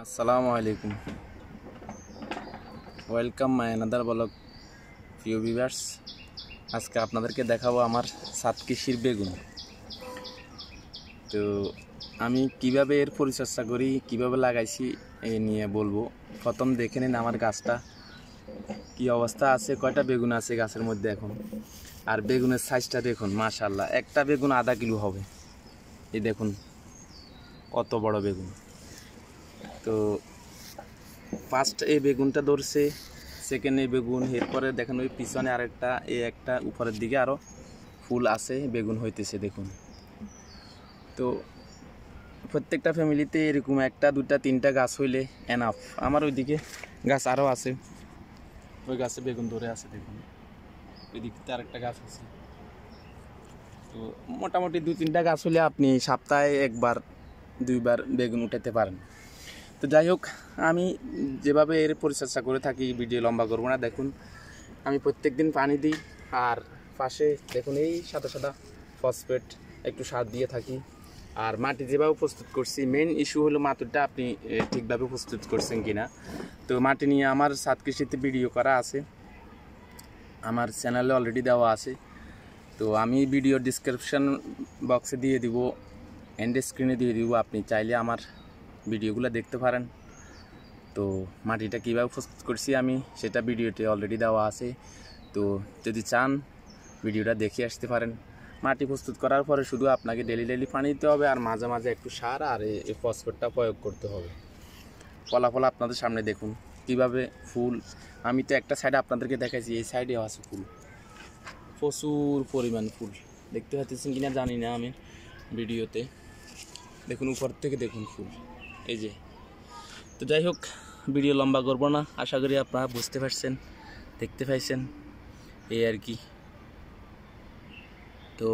আসসালামু আলাইকুম, welcome my another blog প্রিয় ভিউয়ার্স। আজকে আপনাদেরকে দেখাবো আমার সাত কৃষির বেগুন। তো আমি কিভাবে এর পরিচর্যা করি, কিভাবে লাগাইছি এ নিয়ে বলবো। প্রথম দেখে নিন আমার গাছটা কি অবস্থা আছে, কয়টা বেগুন আছে গাছের মধ্যে এখন। আর বেগুনের সাইজটা দেখুন, মাশাআল্লাহ, একটা বেগুন আধা কিলো হবে। এই দেখুন কত বড় বেগুন। তো ফার্স্ট এই বেগুনটা ধরছে, সেকেন্ড এই বেগুন, এরপরে দেখেন ওই পিছনে আরেকটা, এই একটা উপরের দিকে আরও ফুল আছে, বেগুন হইতেছে দেখুন। তো প্রত্যেকটা ফ্যামিলিতে এরকম একটা দুটা তিনটা গাছ হইলে এনাফ। আমার ওইদিকে গাছ আরও আছে, ওই গাছে বেগুন ধরে আছে দেখুন, ওই দিকতে আরেকটা গাছ আছে। তো মোটামুটি দু তিনটা গাছ হলে আপনি সপ্তাহে একবার দুইবার বেগুন উঠাতে পারেন। তো যাই হোক, আমি যেভাবে এর পরিচর্যা করে থাকি, ভিডিও লম্বা করবো না। দেখুন আমি প্রত্যেক দিন পানি দিই, আর পাশে দেখুন এই সাদা সাদা ফসফেট একটু সার দিয়ে থাকি। আর মাটি যেভাবে প্রস্তুত করছি, মেন ইস্যু হলো মাটিটা আপনি ঠিকভাবে প্রস্তুত করছেন কিনা। তো মাটি নিয়ে আমার সাত কৃষিতে ভিডিও করা আছে, আমার চ্যানেলে অলরেডি দেওয়া আছে। তো আমি ভিডিও ডিসক্রিপশন বক্সে দিয়ে দিব, এন্ড স্ক্রিনে দিয়ে দিব, আপনি চাইলে আমার ভিডিওগুলো দেখতে পারেন। তো মাটিটা কীভাবে প্রস্তুত করছি আমি, সেটা ভিডিওতে অলরেডি দেওয়া আছে। তো যদি চান ভিডিওটা দেখে আসতে পারেন। মাটি প্রস্তুত করার পরে শুধু আপনাকে ডেলি পানি দিতে হবে, আর মাঝে মাঝে একটু সার আর এই ফসফেটটা প্রয়োগ করতে হবে। ফলাফল আপনাদের সামনে দেখুন কিভাবে ফুল। আমি তো একটা সাইডে আপনাদেরকে দেখাইছি, এই সাইডেও আছে ফুল, প্রচুর পরিমাণ ফুল। দেখতে পাচ্ছেন কিনা জানি না আমি ভিডিওতে, দেখুন উপর থেকে দেখুন ফুল, এই যে। তো যাই হোক, ভিডিও লম্বা করব না, আশা করি আপনারা বুঝতে পারছেন, দেখতে পাইছেন, এই আর কি। তো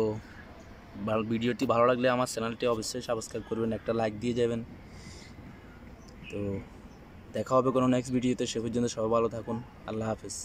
ভিডিওটি ভালো লাগলে আমার চ্যানেলটি অবশ্যই সাবস্ক্রাইব করবেন, একটা লাইক দিয়ে যাবেন। তো দেখা হবে কোনো নেক্সট ভিডিওতে, সে পর্যন্ত সবাই ভালো থাকুন। আল্লাহ হাফেজ।